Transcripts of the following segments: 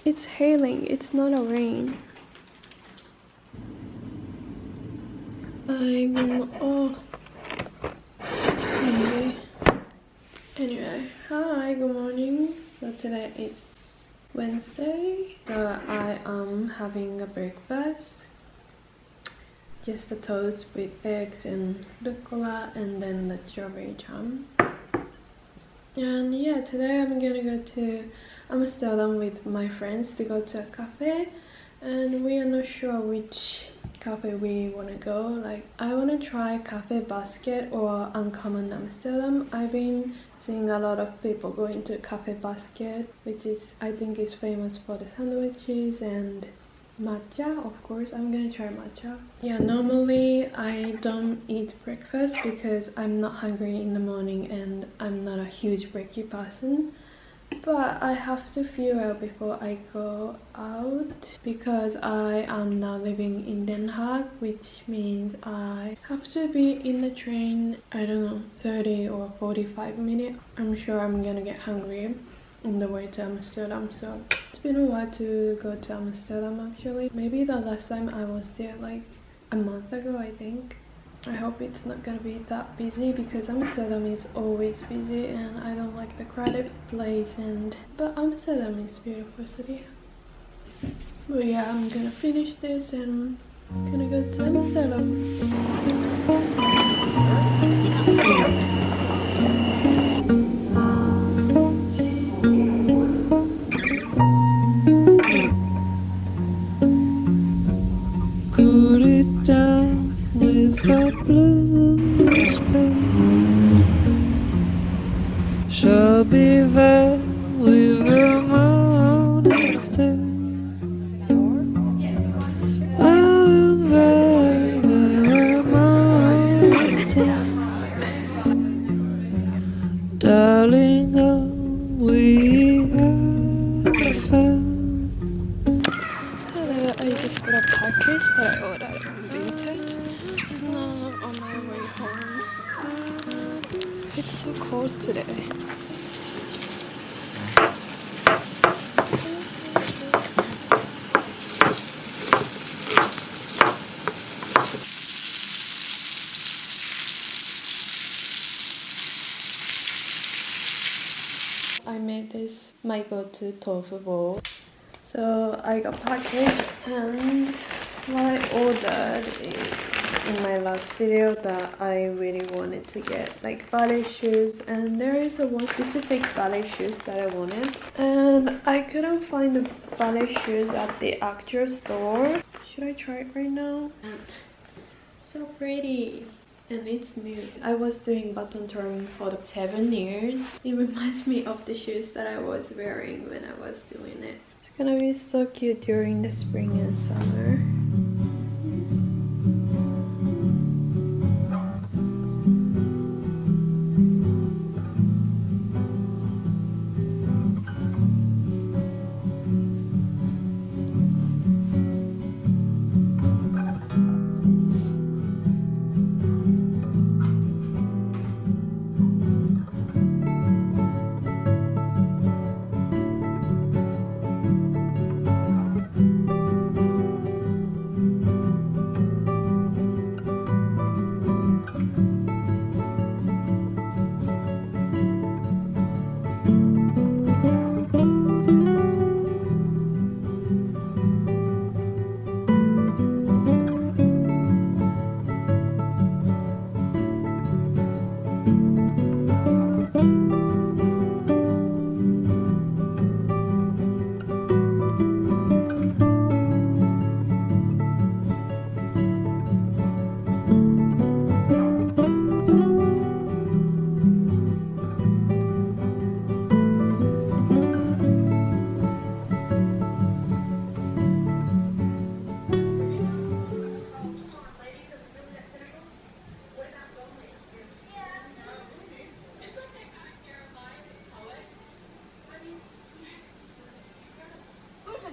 It's hailing, it's not a rain. Anyway, hi, good morning. So today is Wednesday. So I am having a breakfast. Just a toast with eggs and rucola and then the strawberry jam. And yeah, today I'm gonna go to Amsterdam with my friends to go to a cafe, and we are not sure which cafe we want to go. Like, I want to try Cafe Basket or Uncommon Amsterdam. I've been seeing a lot of people going to Cafe Basket, which is, I think, is famous for the sandwiches and matcha. Of course, I'm gonna try matcha. Yeah, normally I don't eat breakfast because I'm not hungry in the morning and I'm not a huge breaky person. But I have to fuel before I go out because I am now living in Den Haag, which means I have to be in the train, I don't know, 30 or 45 minutes. I'm sure I'm gonna get hungry on the way to Amsterdam, so it's been a while to go to Amsterdam actually. Maybe the last time I was there like a month ago, I think. I hope it's not gonna be that busy because Amsterdam is always busy and I don't like the crowded place, but Amsterdam is a beautiful city. But yeah, I'm gonna finish this and I'm gonna go to Amsterdam. Cool it down with a blues paint. Shall be there with a mountain state. Unwell, there are mountains. Darling, all we have found. Hello, I just got a package that I ordered on Vinted. And now on my way home. It's so cold today. I made this my go-to tofu bowl. So I got package, and what I ordered is in my last video that I really wanted to get like ballet shoes, and there is a one specific ballet shoes that I wanted, and I couldn't find the ballet shoes at the actual store. Should I try it right now? So pretty. And it's new. I was doing button twirling for the 7 years. It reminds me of the shoes that I was wearing when I was doing it. It's gonna be so cute during the spring and summer.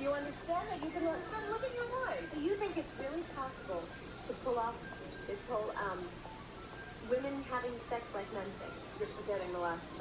You understand that you can look in your eyes. So you think it's really possible to pull off this whole women having sex like men thing? You're forgetting the last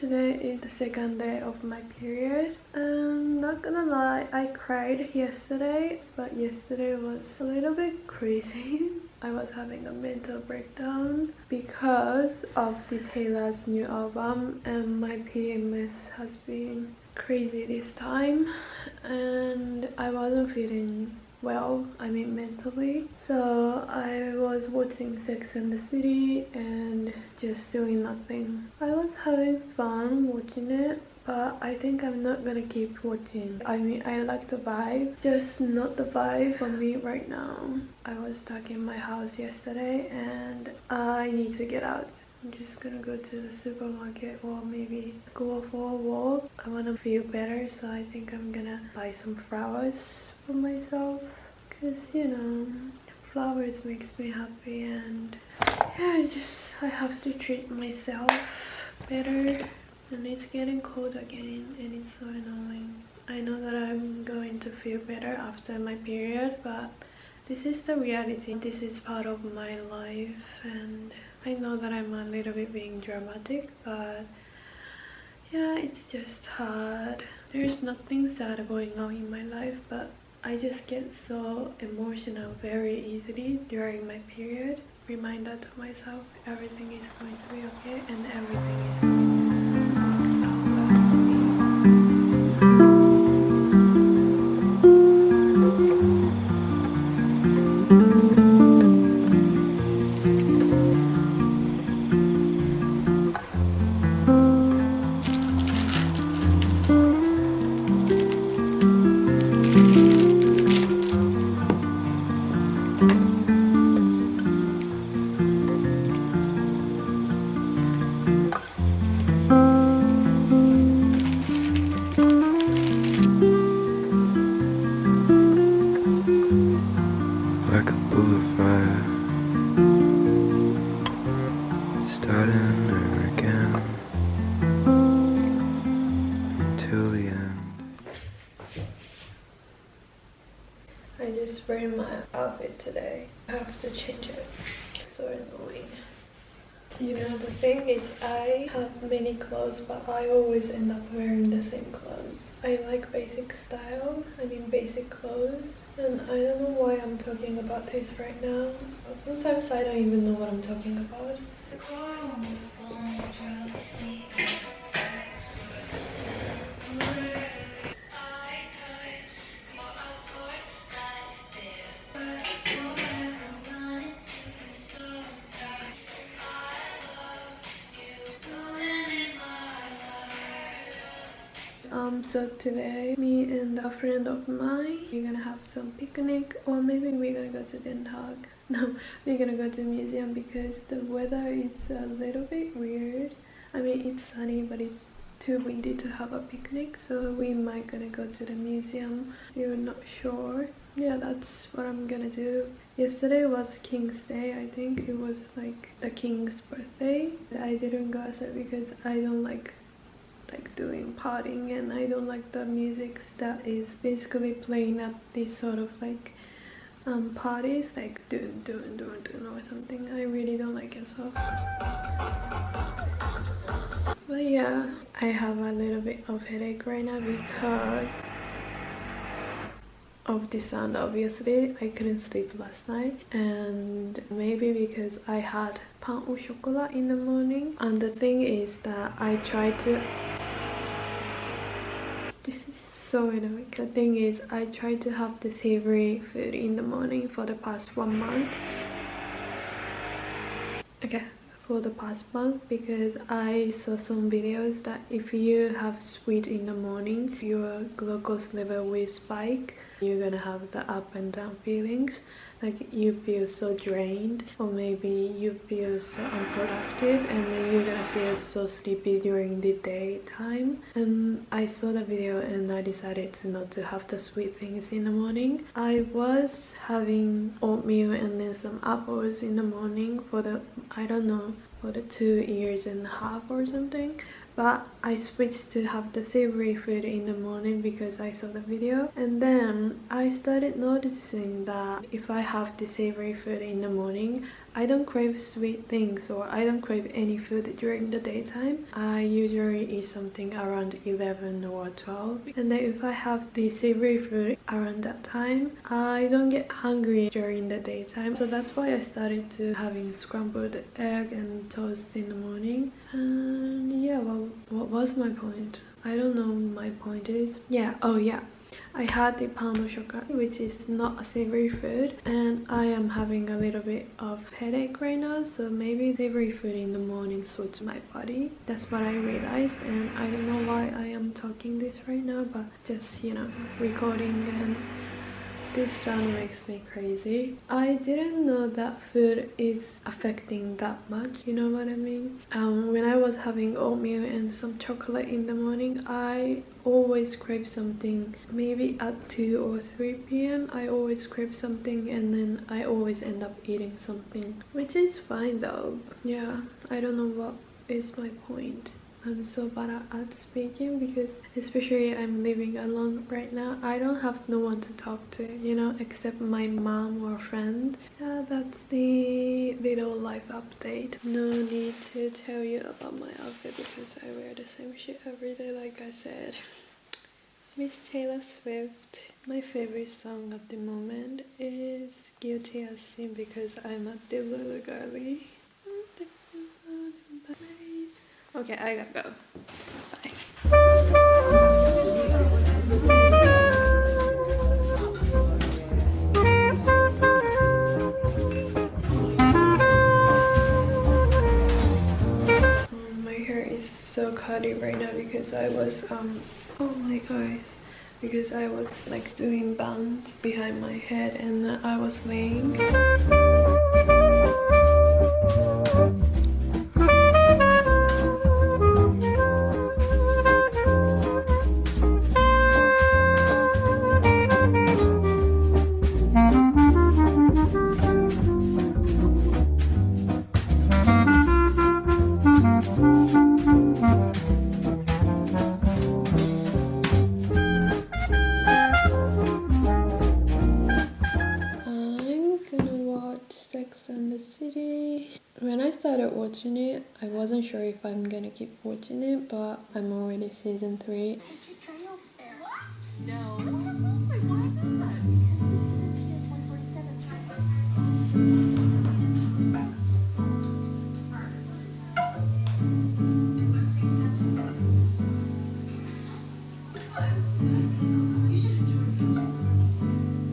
Today is the second day of my period, and not gonna lie, I cried yesterday, but yesterday was a little bit crazy. I was having a mental breakdown because of the Taylor's new album, and my PMS has been crazy this time, and I wasn't feeling well, I mean mentally. So I was watching Sex and the City and just doing nothing. I was having fun watching it, but I think I'm not gonna keep watching. I mean, I like the vibe, just not the vibe for me right now. I was stuck in my house yesterday and I need to get out. I'm just gonna go to the supermarket or maybe go for a walk. I wanna feel better, so I think I'm gonna buy some flowers for myself, because you know, flowers makes me happy, and yeah, I have to treat myself better. And it's getting cold again and it's so annoying. I know that I'm going to feel better after my period, but this is the reality. This is part of my life, and I know that I'm a little bit being dramatic, but yeah, it's just hard. There's nothing sad going on in my life, but I just get so emotional very easily during my period. Reminder to myself, everything is going to be okay and everything is going to work out well for me. Like a boulevard, starting again till the end. I just ruined my outfit today. I have to change it. It's so annoying. You know, the thing is, I have many clothes, but I always end up wearing the same clothes. I like basic style, basic clothes, and I don't know why I'm talking about this right now. Sometimes I don't even know what I'm talking about. So today, me and a friend of mine, we're gonna have some picnic, or maybe we're gonna go to Den Haag. No, we're gonna go to the museum because the weather is a little bit weird. I mean, it's sunny, but it's too windy to have a picnic, so we might gonna go to the museum. Still not sure. Yeah, that's what I'm gonna do. Yesterday was King's Day. I think it was like the king's birthday. I didn't go outside because I don't like doing partying, and I don't like the music that is basically playing at these sort of like parties, like doing or something. I really don't like it, so. But yeah, I have a little bit of headache right now because of the sun. Obviously, I couldn't sleep last night, and maybe because I had pain au chocolat in the morning. And the thing is that I tried to. This is so annoying. The thing is, I tried to have the savory food in the morning for the past 1 month. Okay, for the past month, because I saw some videos that if you have sweet in the morning, your glucose level will spike. You're gonna have the up and down feelings, like you feel so drained, or maybe you feel so unproductive, and then you're gonna feel so sleepy during the daytime. And I saw the video and I decided not to have the sweet things in the morning. I was having oatmeal and then some apples in the morning for the, I don't know, for the 2.5 years or something. But I switched to have the savory food in the morning because I saw the video, and then I started noticing that if I have the savory food in the morning, I don't crave sweet things or I don't crave any food during the daytime. I usually eat something around 11 or 12. And then if I have the savory food around that time, I don't get hungry during the daytime. So that's why I started to having scrambled egg and toast in the morning. And yeah, well, what was my point? I don't know my point is. Yeah, oh yeah. I had the pain au chocolat, which is not a savory food, and I am having a little bit of headache right now, so maybe savory food in the morning suits my body. That's what I realized, and I don't know why I am talking this right now, but just, recording and this sound makes me crazy. I didn't know that food is affecting that much, you know what I mean? When I was having oatmeal and some chocolate in the morning, I always crave something. Maybe at 2 or 3 p.m. I always crave something, and then I always end up eating something, which is fine though. Yeah, I don't know what is my point. I'm so bad at speaking because especially I'm living alone right now. I don't have no one to talk to, except my mom or friend. Yeah, that's the little life update. No need to tell you about my outfit because I wear the same shit every day like I said. Miss Taylor Swift. My favorite song at the moment is Guilty as Sin because I'm a Delulu girly. Okay, I gotta go. Bye. My hair is so cloudy right now because I was oh my god, because I was like doing bands behind my head and I was laying. When I started watching it, I wasn't sure if I'm gonna keep watching it, but I'm already season 3. No. Absolutely, why not? Because this is a PS147 You should enjoy it.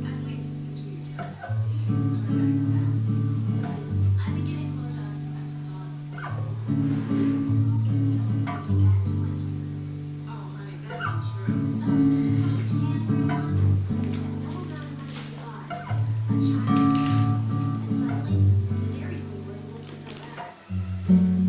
At least enjoy your job. It's really sense. I've been getting Oh, honey, that's true. And suddenly, the Dairy Queen wasn't looking so bad.